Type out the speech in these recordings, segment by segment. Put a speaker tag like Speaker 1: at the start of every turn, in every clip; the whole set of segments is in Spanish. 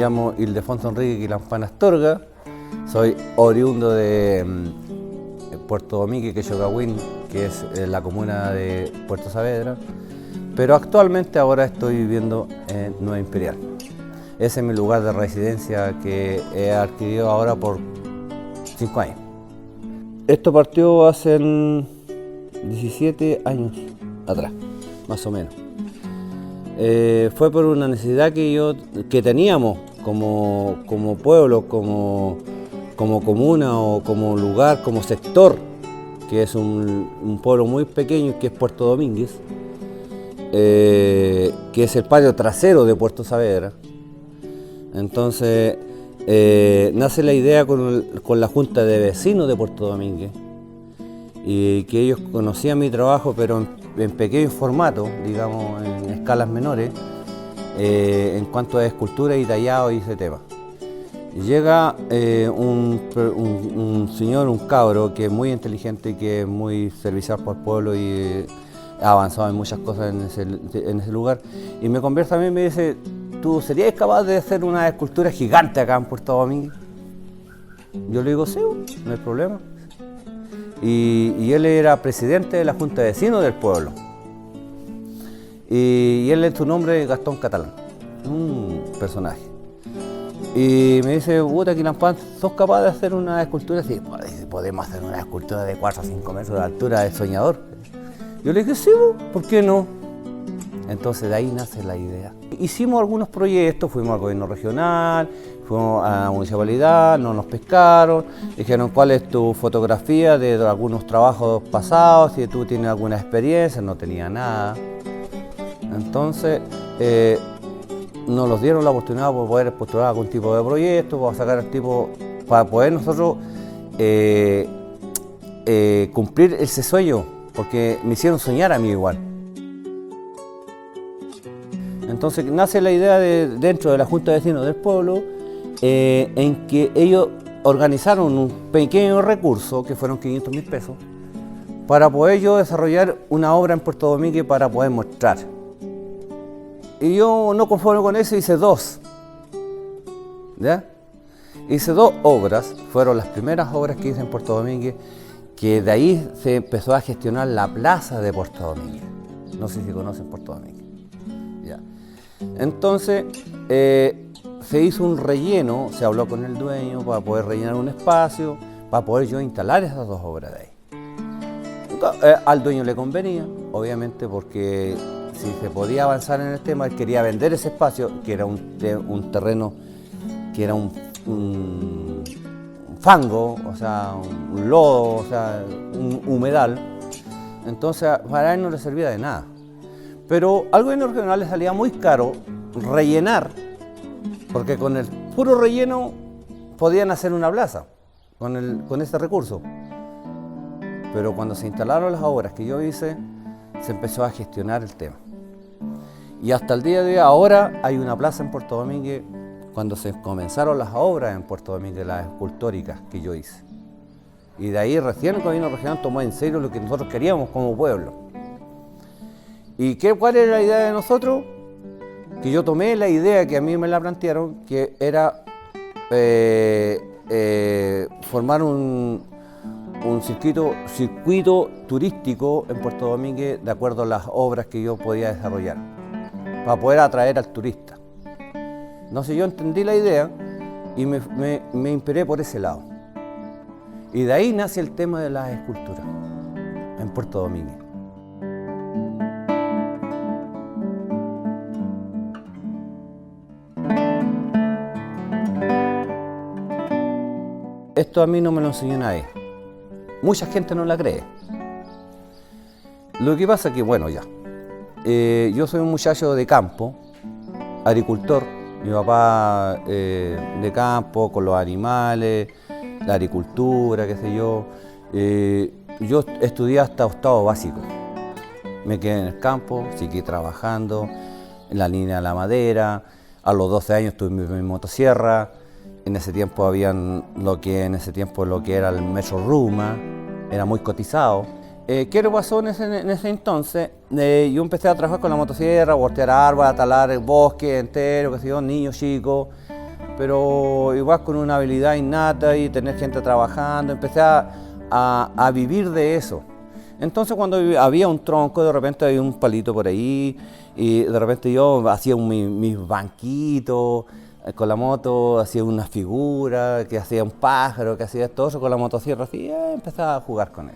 Speaker 1: llamo Ildefonso Enrique Quilampán Astorga, soy oriundo de Puerto Domingue, Quechogawin, que es la comuna de Puerto Saavedra, pero actualmente ahora estoy viviendo en Nueva Imperial. Ese es mi lugar de residencia que he adquirido ahora por 5 años. Esto partió hace 17 años atrás, más o menos. Fue por una necesidad que teníamos como pueblo, como comuna o como lugar, como sector, que es un pueblo muy pequeño que es Puerto Domínguez, que es el patio trasero de Puerto Saavedra. Entonces nace la idea con la Junta de Vecinos de Puerto Domínguez, y que ellos conocían mi trabajo, pero en pequeño formato, digamos, en escalas menores, en cuanto a escultura y tallado y ese tema. Llega un señor, un cabro, que es muy inteligente y que es muy servicial para el pueblo y ha avanzado en muchas cosas en ese lugar, y me conversa a mí y me dice: ¿tú serías capaz de hacer una escultura gigante acá en Puerto Domínguez? Yo le digo: sí, no hay problema. Y él era presidente de la Junta de Vecinos del pueblo. Y él, en su nombre, Gastón Catalán, un personaje. Y me dice: puta, Quilampán, ¿sos capaz de hacer una escultura? Sí, podemos hacer una escultura de 4 o 5 metros de altura, de soñador. Yo le dije: sí, ¿por qué no? Entonces de ahí nace la idea. Hicimos algunos proyectos, fuimos al gobierno regional, fuimos a la municipalidad, no nos pescaron, dijeron: ¿cuál es tu fotografía de algunos trabajos pasados? Si tú tienes alguna experiencia. No tenía nada. Entonces nos los dieron la oportunidad de poder postular algún tipo de proyecto, para sacar el tipo, para poder nosotros cumplir ese sueño, porque me hicieron soñar a mí igual. Entonces nace la idea dentro de la Junta de Vecinos del pueblo, en que ellos organizaron un pequeño recurso, que fueron 500.000 pesos, para poder yo desarrollar una obra en Puerto Domínguez para poder mostrar. Y yo, no conforme con eso, hice 2. ¿Ya? Hice 2 obras, fueron las primeras obras que hice en Puerto Domínguez, que de ahí se empezó a gestionar la plaza de Puerto Domínguez. No sé si conocen Puerto Domínguez. Ya. Entonces se hizo un relleno, se habló con el dueño para poder rellenar un espacio, para poder yo instalar esas 2 obras de ahí. Entonces, al dueño le convenía, obviamente, porque si se podía avanzar en el tema, él quería vender ese espacio, que era un terreno, que era un fango, o sea, un lodo, o sea, un humedal. Entonces para él no le servía de nada. Pero al gobierno regional le salía muy caro rellenar, porque con el puro relleno podían hacer una plaza, con ese recurso. Pero cuando se instalaron las obras que yo hice, se empezó a gestionar el tema. Y hasta el día de hoy, ahora hay una plaza en Puerto Domínguez, cuando se comenzaron las obras en Puerto Domínguez, las escultóricas que yo hice. Y de ahí recién el gobierno regional tomó en serio lo que nosotros queríamos como pueblo. ¿Y cuál era la idea de nosotros? Que yo tomé la idea que a mí me la plantearon, que era formar un circuito turístico en Puerto Domínguez de acuerdo a las obras que yo podía desarrollar, para poder atraer al turista. Entonces yo entendí la idea y me inspiré por ese lado. Y de ahí nace el tema de las esculturas en Puerto Domínguez. Esto a mí no me lo enseñó nadie. Mucha gente no la cree. Lo que pasa es que, bueno, ya. Yo soy un muchacho de campo, agricultor. Mi papá de campo, con los animales, la agricultura, qué sé yo. Yo estudié hasta 8º básico. Me quedé en el campo, seguí trabajando en la línea de la madera. A los 12 años tuve mi motosierra. En ese tiempo habían lo que era el Metro Ruma, era muy cotizado. ¿Qué pasó en ese entonces? Yo empecé a trabajar con la motosierra, voltear árboles, talar el bosque entero, qué sé yo, niños chicos, pero igual con una habilidad innata y tener gente trabajando, empecé a vivir de eso. Entonces cuando había un tronco, de repente había un palito por ahí, y de repente yo hacía mis banquitos con la moto, hacía una figura, que hacía un pájaro, que hacía todo eso con la motosierra, así, y empezaba a jugar con él.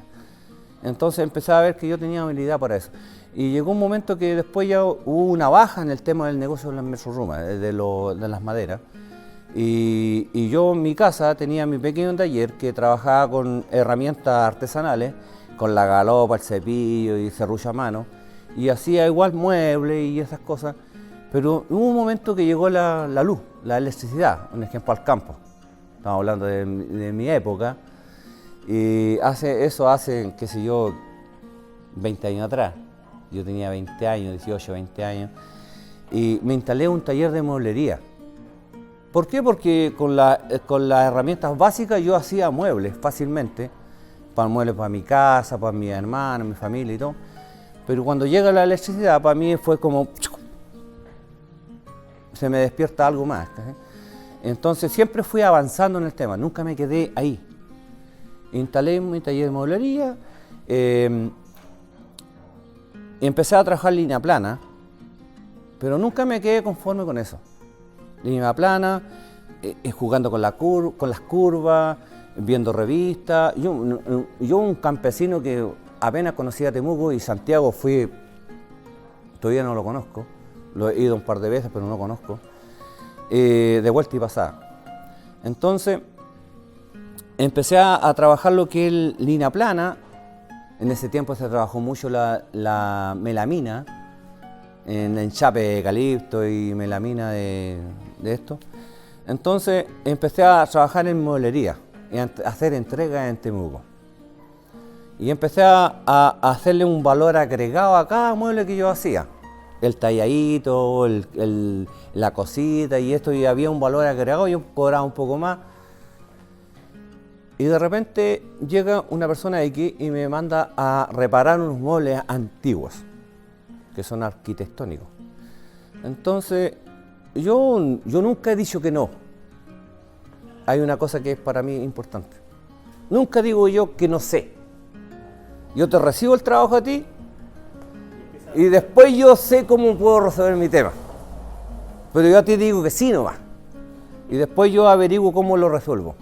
Speaker 1: Entonces empecé a ver que yo tenía habilidad para eso. Y llegó un momento que después ya hubo una baja en el tema del negocio de las mesorrumas, de las maderas. Y yo en mi casa tenía mi pequeño taller que trabajaba con herramientas artesanales, con la galopa, el cepillo y serrucho a mano, y hacía igual muebles y esas cosas, pero hubo un momento que llegó la luz, la electricidad, un ejemplo al campo, estamos hablando de mi época, y hace, qué sé yo, 20 años atrás, yo tenía 20 años, 18, 20 años, y me instalé un taller de mueblería. ¿Por qué? Porque con las herramientas básicas yo hacía muebles fácilmente, muebles para mi casa, para mi hermana, mi familia y todo. Pero cuando llega la electricidad, para mí fue como... se me despierta algo más. Entonces siempre fui avanzando en el tema, nunca me quedé ahí. Instalé mi taller de mueblería, y empecé a trabajar línea plana, pero nunca me quedé conforme con eso. Línea plana, jugando con las curvas, viendo revistas. Yo un campesino que apenas conocía Temuco y Santiago todavía no lo conozco, lo he ido un par de veces pero no lo conozco, de vuelta y pasada. Entonces empecé a trabajar lo que es línea plana. En ese tiempo se trabajó mucho la melamina, en enchape de eucalipto y melamina de esto. Entonces empecé a trabajar en mueblería, a hacer entregas en Temuco. Y empecé a hacerle un valor agregado a cada mueble que yo hacía. El talladito, la cosita y esto, y había un valor agregado, yo cobraba un poco más. Y de repente llega una persona X y me manda a reparar unos muebles antiguos, que son arquitectónicos. Entonces, yo nunca he dicho que no. Hay una cosa que es para mí importante. Nunca digo yo que no sé. Yo te recibo el trabajo a ti y después yo sé cómo puedo resolver mi tema. Pero yo a ti digo que sí nomás. Y después yo averiguo cómo lo resuelvo.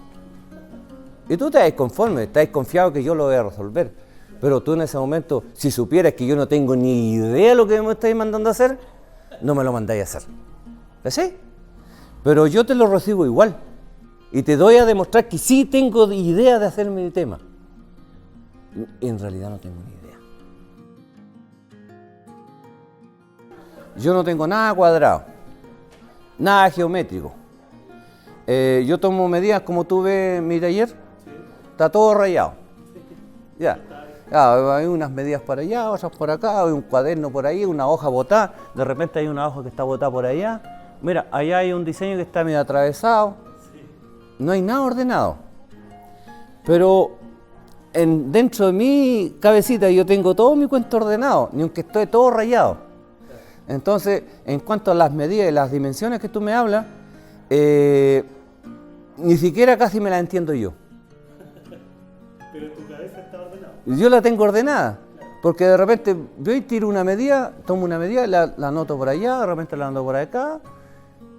Speaker 1: Y tú te das conforme, estás confiado que yo lo voy a resolver. Pero tú en ese momento, si supieras que yo no tengo ni idea de lo que me estáis mandando a hacer, no me lo mandáis a hacer. ¿Sí? Pero yo te lo recibo igual. Y te doy a demostrar que sí tengo idea de hacer mi tema. En realidad no tengo ni idea. Yo no tengo nada cuadrado, nada geométrico. Yo tomo medidas como tú ves en mi taller, está todo rayado. Ya. Hay unas medidas para allá, otras por acá, hay un cuaderno por ahí, una hoja botada, de repente hay una hoja que está botada por allá. Mira, allá hay un diseño que está medio atravesado. No hay nada ordenado. Pero dentro de mi cabecita yo tengo todo mi cuento ordenado, ni aunque esté todo rayado. Entonces, en cuanto a las medidas y las dimensiones que tú me hablas, ni siquiera casi me las entiendo yo.
Speaker 2: Pero tu cabeza está ordenada.
Speaker 1: Yo la tengo ordenada, porque de repente yo tiro una medida, tomo una medida, la anoto por allá, de repente la anoto por acá,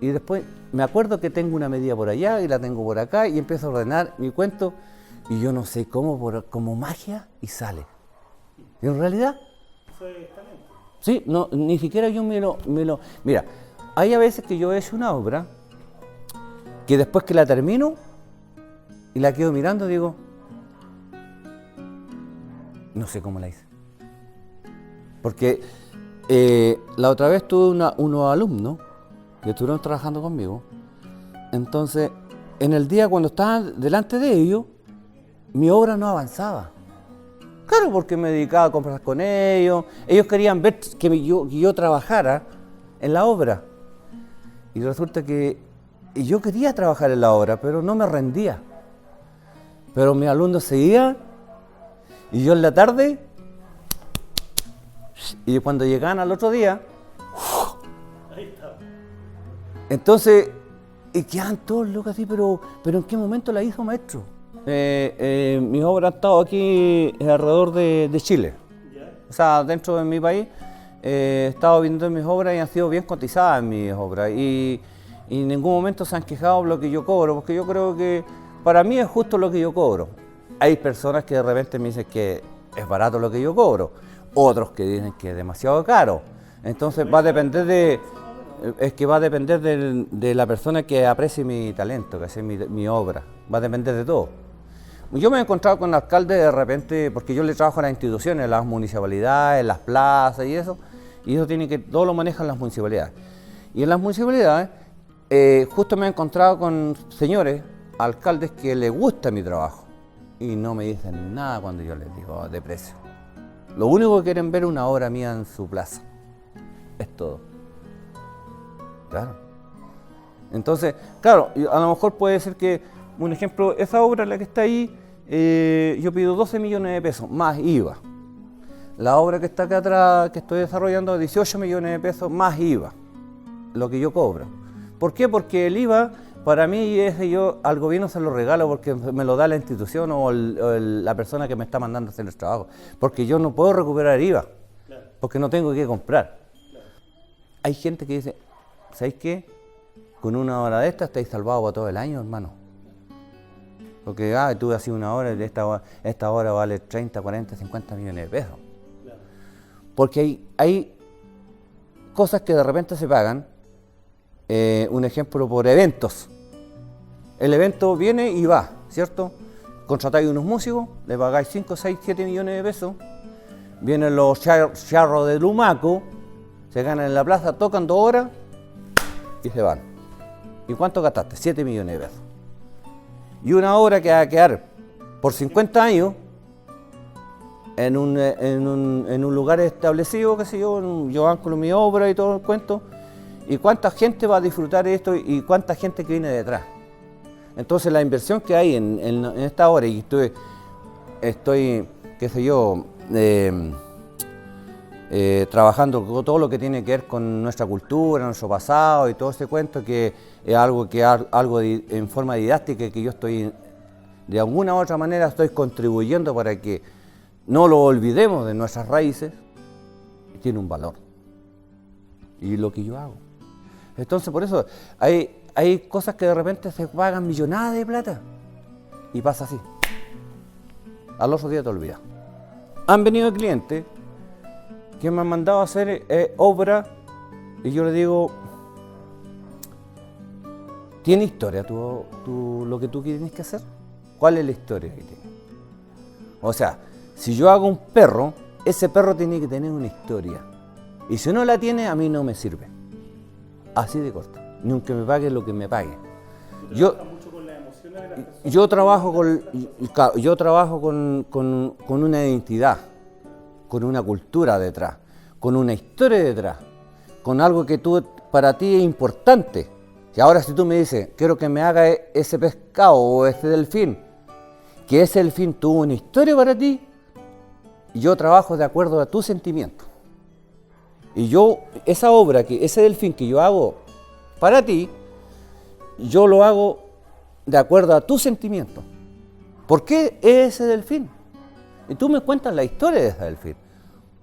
Speaker 1: y después me acuerdo que tengo una medida por allá y la tengo por acá, y empiezo a ordenar mi cuento, y yo no sé cómo, como magia, y sale. Y en realidad...
Speaker 2: Eso es talento.
Speaker 1: Sí, no, ni siquiera yo me lo... Mira, hay a veces que yo he hecho una obra, que después que la termino, y la quedo mirando, digo... No sé cómo la hice. Porque la otra vez tuve unos alumnos que estuvieron trabajando conmigo. Entonces, en el día cuando estaba delante de ellos, mi obra no avanzaba. Claro, porque me dedicaba a conversar con ellos. Ellos querían ver que yo trabajara en la obra. Y resulta que yo quería trabajar en la obra, pero no me rendía. Pero mis alumnos seguían. Y yo en la tarde, y cuando llegaban al otro día,
Speaker 2: Ahí está.
Speaker 1: entonces Y quedan todos locos así, pero ¿en qué momento la hizo, maestro? Mis obras han estado aquí alrededor de Chile. O sea, dentro de mi país he estado viendo mis obras y han sido bien cotizadas mis obras. Y en ningún momento se han quejado de lo que yo cobro, porque yo creo que para mí es justo lo que yo cobro. Hay personas que de repente me dicen que es barato lo que yo cobro, otros que dicen que es demasiado caro. Entonces va a depender de la persona que aprecie mi talento, que hace mi obra. Va a depender de todo. Yo me he encontrado con alcaldes de repente, porque yo le trabajo a las instituciones, las municipalidades, las plazas y eso todo lo manejan las municipalidades. Y en las municipalidades, justo me he encontrado con señores, alcaldes que les gusta mi trabajo y no me dicen nada cuando yo les digo de precio. Lo único que quieren ver es una obra mía en su plaza. Es todo. Claro. Entonces, claro, a lo mejor puede ser que, un ejemplo, esa obra, la que está ahí, yo pido 12 millones de pesos, más IVA. La obra que está acá atrás, que estoy desarrollando, 18 millones de pesos, más IVA, lo que yo cobro. ¿Por qué? Porque el IVA, para mí, yo al gobierno se lo regalo porque me lo da la institución o la persona que me está mandando a hacer el trabajo. Porque yo no puedo recuperar IVA, porque no tengo que comprar. Hay gente que dice, ¿sabéis qué? Con una hora de esta estáis salvados para todo el año, hermano. Porque tú haces una hora y esta hora vale 30, 40, 50 millones de pesos. Porque hay cosas que de repente se pagan, un ejemplo por eventos. El evento viene y va, ¿cierto? Contratáis unos músicos, le pagáis 5, 6, 7 millones de pesos, vienen los charros de Lumaco, se ganan en la plaza, tocan 2 horas y se van. ¿Y cuánto gastaste? 7 millones de pesos. Y una obra que va a quedar por 50 años en un lugar establecido, qué sé yo, yo anclo mi obra y todo el cuento, y cuánta gente va a disfrutar esto y cuánta gente que viene detrás. Entonces la inversión que hay en esta obra, y estoy qué sé yo, trabajando con todo lo que tiene que ver con nuestra cultura, nuestro pasado y todo ese cuento, que es algo en forma didáctica, que yo estoy, de alguna u otra manera, estoy contribuyendo para que no lo olvidemos de nuestras raíces, tiene un valor. Y lo que yo hago. Entonces, por eso, hay cosas que de repente se pagan millonadas de plata y pasa así. Al otro día te olvidas. Han venido clientes que me han mandado a hacer obra y yo le digo, ¿tiene historia lo que tú tienes que hacer? ¿Cuál es la historia que tiene? O sea, si yo hago un perro, ese perro tiene que tener una historia. Y si no la tiene, a mí no me sirve. Así de corto. Ni aunque me pague lo que me pague. Yo trabajo con una identidad, con una cultura detrás, con una historia detrás, con algo que para ti es importante. Y ahora si tú me dices, quiero que me haga ese pescado o ese delfín, que ese delfín tuvo una historia para ti, yo trabajo de acuerdo a tu sentimiento. Y esa obra, ese delfín que yo hago para ti, yo lo hago de acuerdo a tu sentimiento. ¿Por qué ese delfín? Y tú me cuentas la historia de ese delfín.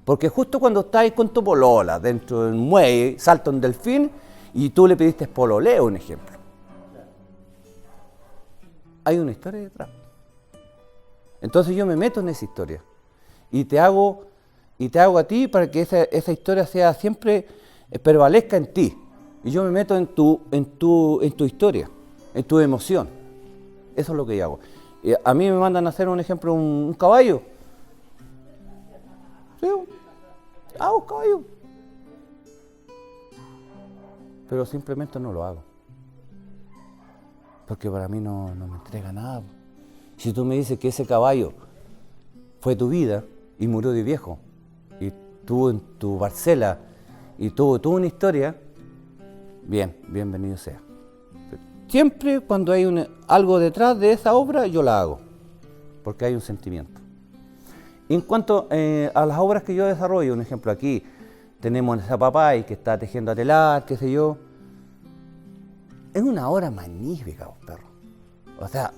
Speaker 1: Porque justo cuando estás con tu polola dentro del muelle, salta un delfín y tú le pediste pololeo, un ejemplo. Hay una historia detrás. Entonces yo me meto en esa historia y te hago a ti para que esa historia sea siempre, prevalezca en ti. Y yo me meto en tu historia, en tu emoción. Eso es lo que yo hago. Y a mí me mandan a hacer, un ejemplo, un caballo. Sí, hago un caballo. Pero simplemente no lo hago. Porque para mí no me entrega nada. Si tú me dices que ese caballo fue tu vida y murió de viejo, y tuvo en tu parcela, y tuvo una historia, bienvenido sea. Siempre cuando hay algo detrás de esa obra, yo la hago, porque hay un sentimiento. En cuanto a las obras que yo desarrollo, un ejemplo aquí, tenemos a Papay que está tejiendo a telar, qué sé yo. es una obra magnífica, perro. O sea,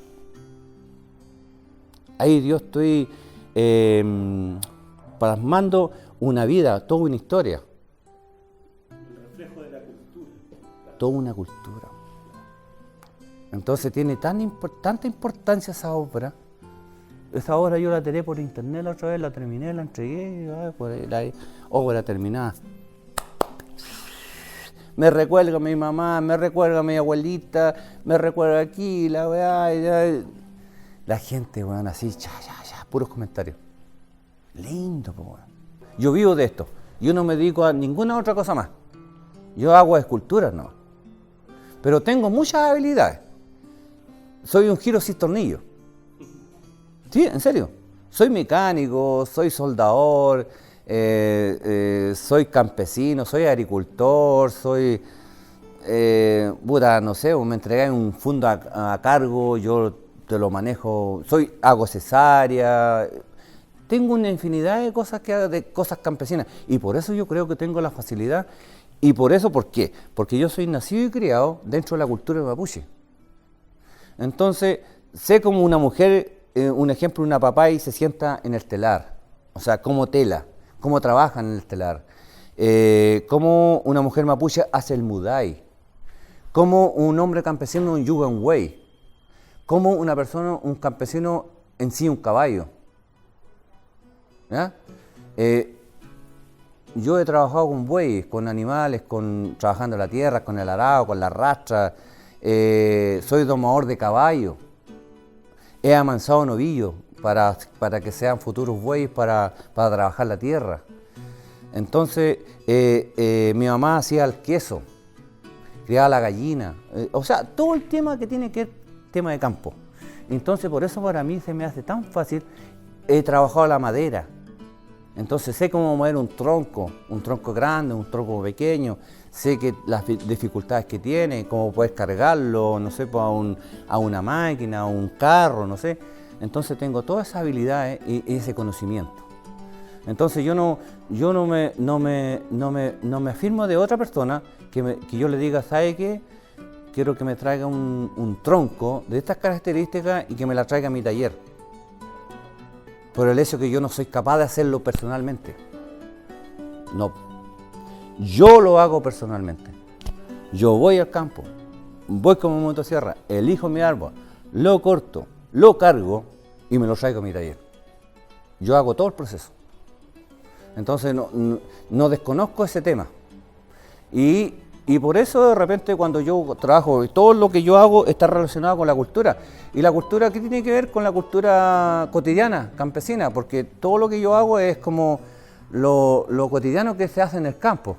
Speaker 1: ahí yo estoy plasmando una vida, toda una historia.
Speaker 2: El reflejo de la cultura.
Speaker 1: Toda una cultura. Entonces tiene tanta importancia esa obra. Esa obra yo la tiré por internet la otra vez, la terminé, la entregué, la obra terminada. Me recuerda a mi mamá, me recuerda a mi abuelita, me recuerda aquí, la weá. La gente, weón, así, puros comentarios. Lindo, pues, weón. Yo vivo de esto. Yo no me dedico a ninguna otra cosa más. Yo hago esculturas, no. Pero tengo muchas habilidades. Soy un giro sin tornillo. Sí, en serio. Soy mecánico, soy soldador, soy campesino, soy agricultor, soy... no sé, me entregué un fondo a cargo, yo te lo manejo, hago cesárea, tengo una infinidad de cosas de cosas campesinas y por eso yo creo que tengo la facilidad y por eso, ¿por qué? Porque yo soy nacido y criado dentro de la cultura mapuche. Entonces, sé como una mujer, un ejemplo, una papay se sienta en el telar, o sea, cómo tela, cómo trabaja en el telar, cómo una mujer mapuche hace el mudai, cómo un hombre campesino un yuganway, cómo una persona, un campesino en sí un caballo. ¿Ya? Yo he trabajado con bueyes, con animales, trabajando la tierra, con el arado, con la rastra, soy domador de caballo, he amansado novillos para que sean futuros bueyes para trabajar la tierra. Entonces, mi mamá hacía el queso, criaba la gallina, o sea, todo el tema que tiene que ver, tema de campo. Entonces, por eso para mí se me hace tan fácil, he trabajado la madera. Entonces sé cómo mover un tronco grande, un tronco pequeño, sé que las dificultades que tiene, cómo puedes cargarlo, no sé, a una máquina, a un carro, no sé. Entonces tengo todas esas habilidades y ese conocimiento. Entonces yo no me afirmo de otra persona que yo le diga, ¿sabe qué? Quiero que me traiga un tronco de estas características y que me la traiga a mi taller. Por el hecho que yo no soy capaz de hacerlo personalmente. No. Yo lo hago personalmente. Yo voy al campo, voy con mi motosierra, elijo mi árbol, lo corto, lo cargo y me lo traigo a mi taller. Yo hago todo el proceso. Entonces no desconozco ese tema. Y por eso de repente cuando yo trabajo, todo lo que yo hago está relacionado con la cultura. ¿Y la cultura qué tiene que ver con la cultura cotidiana, campesina? Porque todo lo que yo hago es como lo cotidiano que se hace en el campo.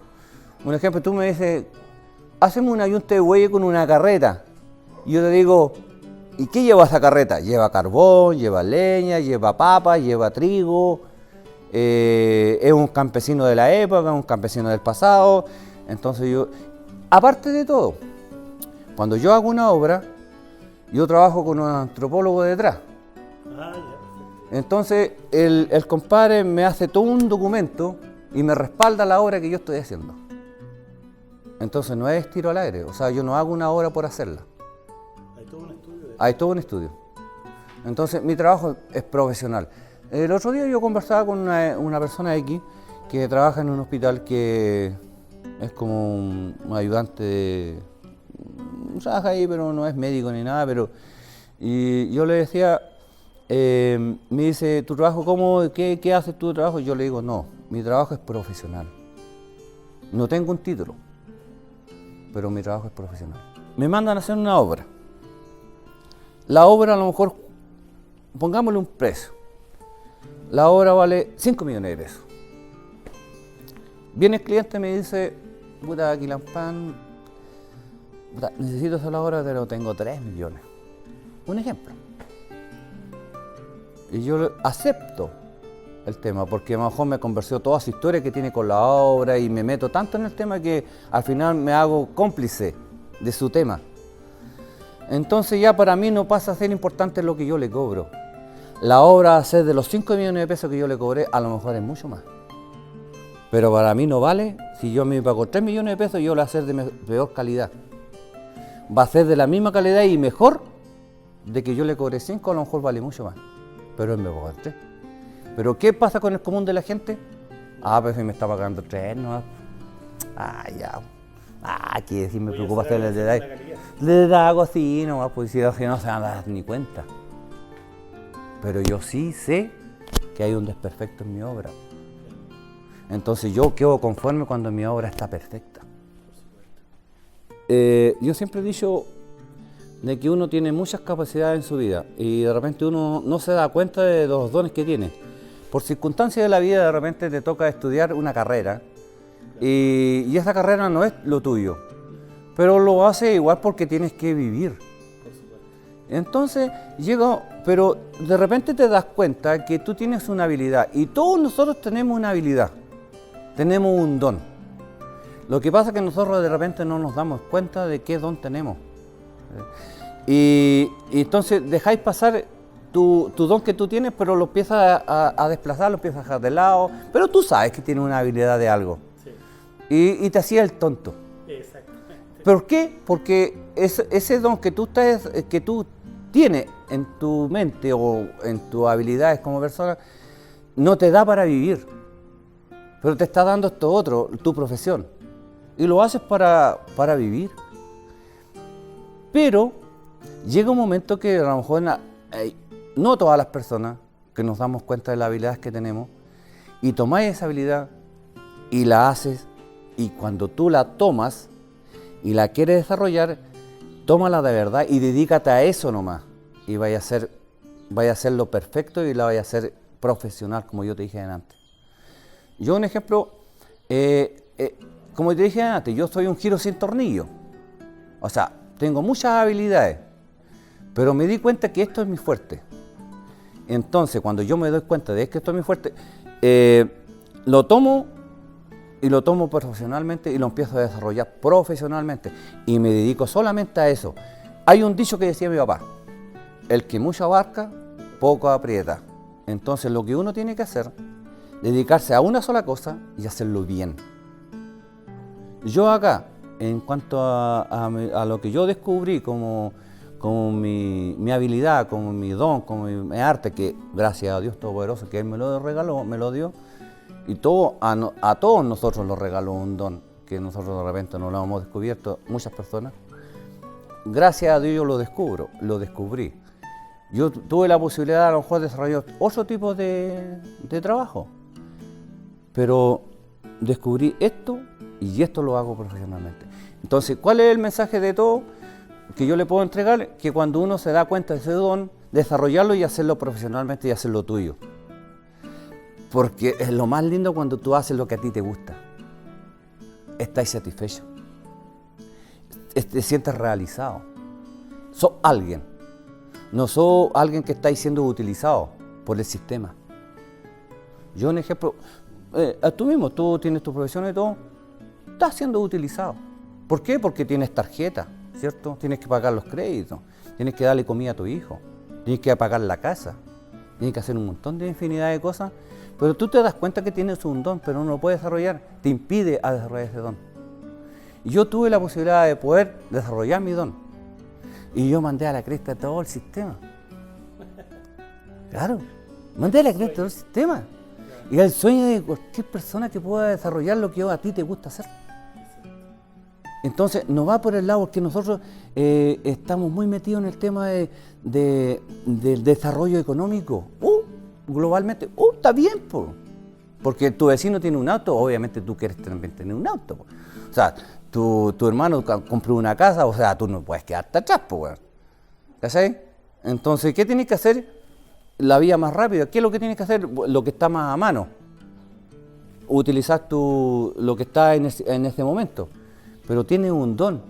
Speaker 1: Un ejemplo, tú me dices, hacemos un ayunte de bueyes con una carreta. Y yo te digo, ¿y qué lleva esa carreta? Lleva carbón, lleva leña, lleva papa, lleva trigo. Es un campesino de la época, un campesino del pasado. Entonces yo... Aparte de todo, cuando yo hago una obra, yo trabajo con un antropólogo detrás. Entonces el compadre me hace todo un documento y me respalda la obra que yo estoy haciendo. Entonces no es tiro al aire, o sea, yo no hago una obra por hacerla.
Speaker 2: Hay todo un estudio.
Speaker 1: Hay todo un estudio. Entonces mi trabajo es profesional. El otro día yo conversaba con una persona X que trabaja en un hospital que... es como un ayudante, trabaja ahí, pero no es médico ni nada, y yo le decía, me dice, ¿tu trabajo qué haces tu trabajo? Y yo le digo, no, mi trabajo es profesional. No tengo un título, pero mi trabajo es profesional. Me mandan a hacer una obra. La obra a lo mejor, pongámosle un precio. La obra vale 5 millones de pesos. Viene el cliente y me dice, puta, Quilampán, necesito hacer la obra, pero tengo 3 millones. Un ejemplo. Y yo acepto el tema, porque a lo mejor me convenció toda su historia que tiene con la obra y me meto tanto en el tema que al final me hago cómplice de su tema. Entonces ya para mí no pasa a ser importante lo que yo le cobro. La obra, a ser de los 5 millones de pesos que yo le cobré, a lo mejor es mucho más. Pero para mí no vale, si yo me pago 3 millones de pesos, yo lo voy a hacer de peor calidad. va a ser de la misma calidad y mejor de que yo le cobre 5, a lo mejor vale mucho más. Pero él me paga 3. Pero ¿qué pasa con el común de la gente? Pues si me está pagando 3, ¿no? Ya. Que si me preocupa hacerle el detalle. Le hago así nomás, pues si no se van a dar ni cuenta. Pero yo sí sé que hay un desperfecto en mi obra. Entonces yo quedo conforme cuando mi obra está perfecta. Yo siempre he dicho de que uno tiene muchas capacidades en su vida y de repente uno no se da cuenta de los dones que tiene. Por circunstancias de la vida de repente te toca estudiar una carrera y esa carrera no es lo tuyo, pero lo haces igual porque tienes que vivir. Entonces pero de repente te das cuenta que tú tienes una habilidad y todos nosotros tenemos una habilidad, tenemos un don. Lo que pasa es que nosotros de repente no nos damos cuenta de qué don tenemos. Y entonces dejáis pasar tu don que tú tienes, pero lo empiezas a desplazar, lo empiezas a dejar de lado, pero tú sabes que tienes una habilidad de algo. Sí. Y te hacía el tonto.
Speaker 2: Exactamente.
Speaker 1: ¿Por qué? Porque ese don que tú tienes en tu mente o en tus habilidades como persona, no te da para vivir, pero te está dando esto otro, tu profesión, y lo haces para vivir. Pero llega un momento que a lo mejor no todas las personas que nos damos cuenta de las habilidades que tenemos y tomáis esa habilidad y la haces, y cuando tú la tomas y la quieres desarrollar, tómala de verdad y dedícate a eso nomás y vaya a hacerlo perfecto y la vaya a hacer profesional, como yo te dije antes. Yo un ejemplo, como te dije antes, yo soy un giro sin tornillo, o sea, tengo muchas habilidades, pero me di cuenta que esto es mi fuerte. Entonces, cuando yo me doy cuenta de que esto es mi fuerte, lo tomo profesionalmente y lo empiezo a desarrollar profesionalmente y me dedico solamente a eso. Hay un dicho que decía mi papá: el que mucho abarca, poco aprieta. Entonces, lo que uno tiene que hacer, dedicarse a una sola cosa y hacerlo bien. Yo acá, en cuanto a lo que yo descubrí como mi habilidad, como mi don, como mi arte, que gracias a Dios Todopoderoso que Él me lo regaló, me lo dio, y a todos nosotros nos regaló un don que nosotros de repente no lo hemos descubierto, muchas personas. Gracias a Dios yo lo descubrí. Yo tuve la posibilidad a lo mejor de desarrollar otro tipo de trabajo, pero descubrí esto y esto lo hago profesionalmente. Entonces, ¿cuál es el mensaje de todo que yo le puedo entregar? Que cuando uno se da cuenta de ese don, desarrollarlo y hacerlo profesionalmente y hacerlo tuyo. Porque es lo más lindo cuando tú haces lo que a ti te gusta. Estás satisfecho. Te sientes realizado. Sos alguien. No sos alguien que está siendo utilizado por el sistema. Yo, un ejemplo, tú mismo, tú tienes tu profesión y todo, estás siendo utilizado. ¿Por qué? Porque tienes tarjeta, ¿cierto? Tienes que pagar los créditos, tienes que darle comida a tu hijo, tienes que pagar la casa, tienes que hacer un montón de infinidad de cosas, pero tú te das cuenta que tienes un don, pero no lo puedes desarrollar, te impide a desarrollar ese don. Y yo tuve la posibilidad de poder desarrollar mi don, y yo mandé a la cresta todo el sistema. Claro, mandé a la cresta todo el sistema. Y el sueño de cualquier persona que pueda desarrollar lo que a ti te gusta hacer. Entonces, no va por el lado porque nosotros estamos muy metidos en el tema del desarrollo económico. Globalmente, está bien, porque tu vecino tiene un auto, obviamente tú quieres también tener un auto. O sea, tu hermano compró una casa, o sea, tú no puedes quedarte atrás, ¿cachai? Entonces, ¿qué tienes que hacer? La vía más rápida. ¿Qué es lo que tienes que hacer? Lo que está más a mano. Utilizar lo que está en ese momento. Pero tienes un don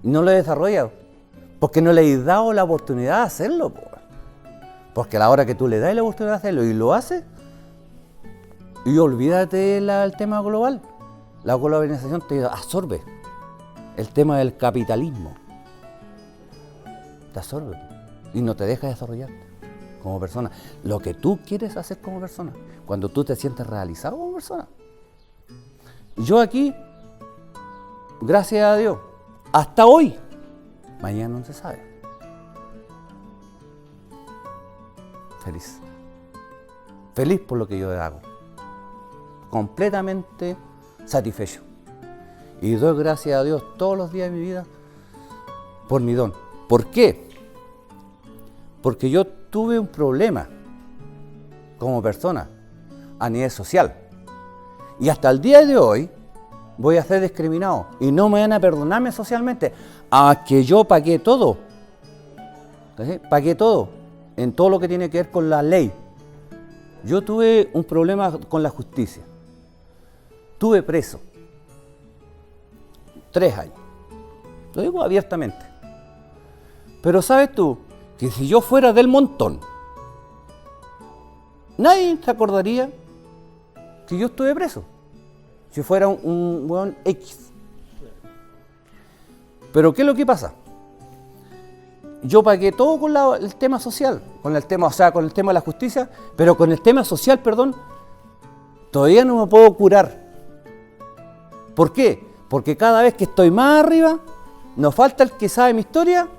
Speaker 1: y no lo desarrollas porque no le has dado la oportunidad de hacerlo. Porque a la hora que tú le das la oportunidad de hacerlo y lo haces, y olvídate del tema global. La globalización te absorbe. El tema del capitalismo te absorbe y no te deja desarrollarte como persona. Lo que tú quieres hacer como persona, cuando tú te sientes realizado como persona. Yo aquí, gracias a Dios, hasta hoy, Mañana no se sabe. Feliz. Feliz por lo que yo hago. Completamente satisfecho. Y doy gracias a Dios todos los días de mi vida por mi don. ¿Por qué? Porque yo tuve un problema como persona a nivel social. Y hasta el día de hoy voy a ser discriminado. Y no me van a perdonarme socialmente. A que yo pagué todo. ¿Sí? Pagué todo. En todo lo que tiene que ver con la ley. Yo tuve un problema con la justicia. Tuve preso 3 años. Lo digo abiertamente. Pero sabes tú que si yo fuera del montón, nadie se acordaría que yo estuve preso. Si fuera un hueón X. Pero ¿qué es lo que pasa? Yo pagué todo con el tema social, con el tema de la justicia, pero con el tema social, perdón, todavía no me puedo curar. ¿Por qué? Porque cada vez que estoy más arriba, nos falta el que sabe mi historia,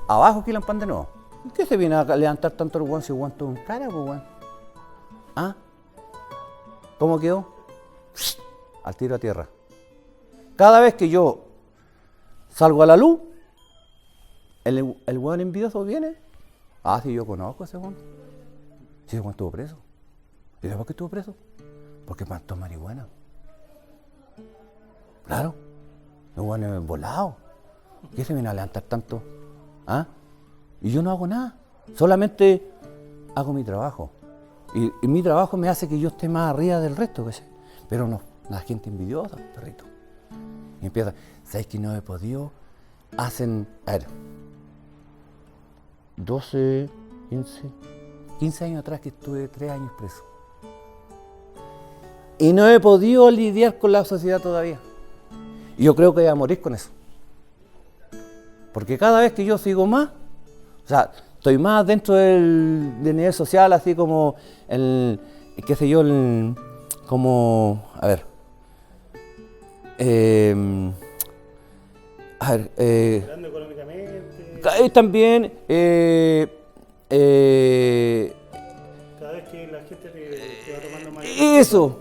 Speaker 1: abajo que pan de nuevo. ¿Qué se viene a levantar tanto el hueón si el hueón tuvo un cara, pues hueón? ¿Ah? ¿Cómo quedó? Al tiro a tierra. Cada vez que yo salgo a la luz, el hueón envidioso viene. Ah, sí, yo conozco a ese hueón. Sí, ese hueón estuvo preso. ¿Y sabes por qué estuvo preso? Porque plantó marihuana. Claro. El hueón es volado. ¿Qué se viene a levantar tanto? ¿Ah? Y yo no hago nada. Solamente hago mi trabajo. Y mi trabajo me hace que yo esté más arriba del resto, ¿sí? Pero no, la gente envidiosa, perrito. Y empieza, ¿sabes que no he podido? Hacen, a ver, 12, 15 años atrás que estuve 3 años preso. Y no he podido lidiar con la sociedad todavía. Y yo creo que voy a morir con eso. Porque cada vez que yo sigo más, o sea, estoy más dentro del nivel social, así como qué sé yo, como, a ver,
Speaker 2: Hablando económicamente.
Speaker 1: También,
Speaker 2: Cada vez que la gente te va tomando más.
Speaker 1: eso,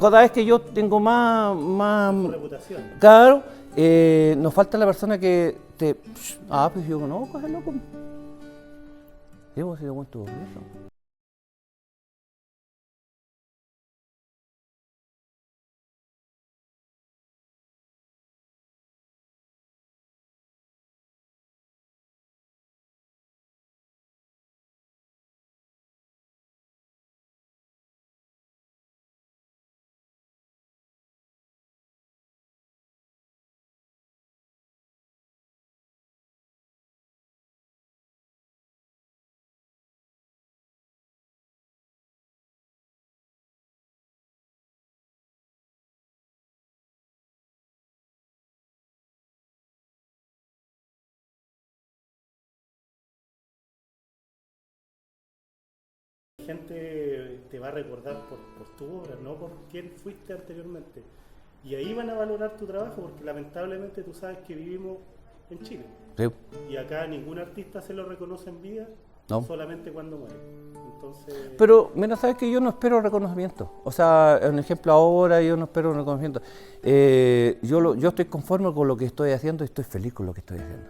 Speaker 1: cada vez que yo tengo más
Speaker 2: Reputación.
Speaker 1: claro, nos falta la persona que te, pues yo conozco, es loco. Digo, si yo cuento eso.
Speaker 2: La gente te va a recordar por tu obra, no por quién fuiste anteriormente. Y ahí van a valorar tu trabajo, porque lamentablemente tú sabes que vivimos en Chile.
Speaker 1: Sí.
Speaker 2: Y acá ningún artista se lo reconoce en vida,
Speaker 1: No.
Speaker 2: solamente cuando muere. Entonces,
Speaker 1: Pero, mira, sabes que yo no espero reconocimiento. O sea, un ejemplo ahora, yo no espero reconocimiento. Yo estoy conforme con lo que estoy haciendo y estoy feliz con lo que estoy haciendo.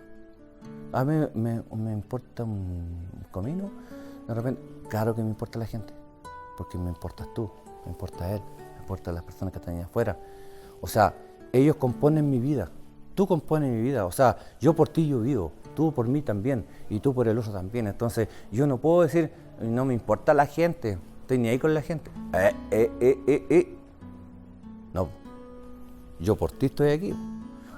Speaker 1: A mí me importa un comino, de repente, claro que me importa la gente, porque me importas tú, me importa él, me importan las personas que están allá afuera. O sea, ellos componen mi vida, tú compones mi vida, o sea, yo por ti yo vivo, tú por mí también, y tú por el otro también. Entonces, yo no puedo decir, no me importa la gente, estoy ni ahí con la gente. No, yo por ti estoy aquí.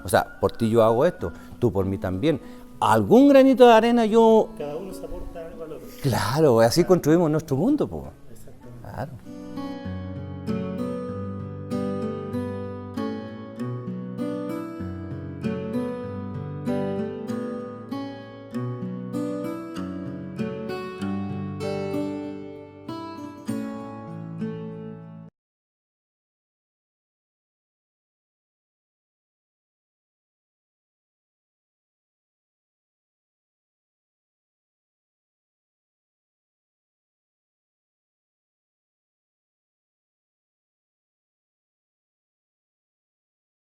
Speaker 1: O sea, por ti yo hago esto, tú por mí también. Algún granito de arena yo...
Speaker 2: cada uno se aporta algo al otro.
Speaker 1: Claro, así construimos nuestro mundo, pues.
Speaker 2: Exactamente.
Speaker 1: Claro.